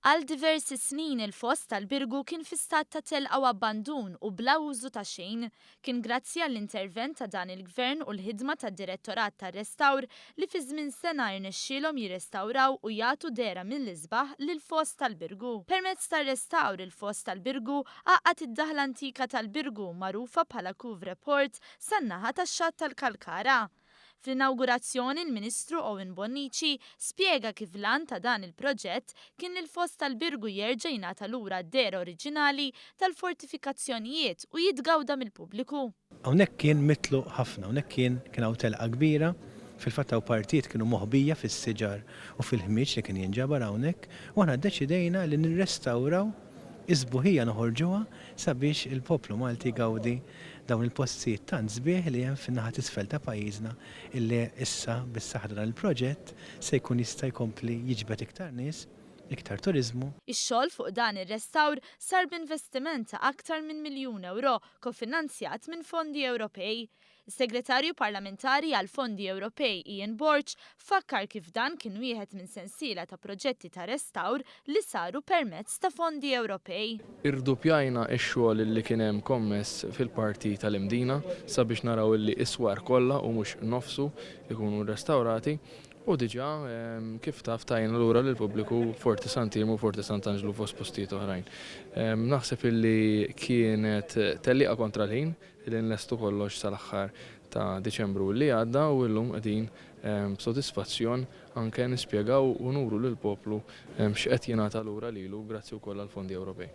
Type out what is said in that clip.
Għal diversi snin il-fost tal-Birgu kien fi stat ta' telqa u abbandun u bla użu ta' xejn. Kien grazzi għall-intervent ta' dan il-gvern u l-ħidma ta' direttorat ta' restawr li fi żmien sena jirnexxielhom jirrestawraw u jagħtu dera mill-isbaħ lil-fost tal-Birgu. Permezz tar-restawr il-fost tal-Birgu għaqqat id-daħla antika tal-Birgu magħrufa bħala Couvre Port san-naħa tax-xatt tal-Kalkara. Fl-inaugurazzjoni il-Ministru Owen Bonnici spjega kif lan ta' dan il-proġett kien il-fost tal-Birgu jerġa' jingħata lura d-dera oriġinali tal-fortifikazzjonijiet u jitgawda mill-pubbliku. Hawnhekk kien mitlu ħafna, hawnhekk kien hawn telqa kbira, fil-fatt hawn partijiet kienu moħbija fis-siġar u fil-ħmieġ li kien jinġabar hawnhekk, u aħna ddeċidejna li nirrestawraw isbuħija noħorġuha sabiex il-poplu Malti gawdi dawn il-postijiet tant sbieħ li hemm fin-naħa t'isfel ta' pajjiżna illi issa bis-saħħa tal-proġett se jkun jista' jkompli jiġbed iktar nies, iktar turiżmu. Ix-xogħol fuq dan ir-restawr sar b'investiment ta' aktar minn €1,000,000 kofinanzjat minn fondi Ewropej. Is-Segretarju Parlamentari għal Fondi Ewropej Ian Borch fakkar kif dan kien wieħed minn sensiela ta' proġetti ta' restawr li saru permezz ta' fondi Ewropej. Irdupjajna x-xogħol li kien hemm kommess fil-parti tal-Imdina sabiex naraw li iswar kollha u mhux nofsu ikunu restawrati. U diġà kif taf tajna lura lill-pubbliku Forti Sant'Irmu u Forti Sant'Angelo fost postijiet oħrajn. Naħseb illi kienet tellieqa kontra l-ħin li nlestu kollox sal-aħħar ta' Diċembru li għadda u llum qegħdin b'sodisfazzjon anke nispjegaw u nuru lill-poplu x'qed jingħata lura lilu grazzi wkoll għall-fondi Ewropej.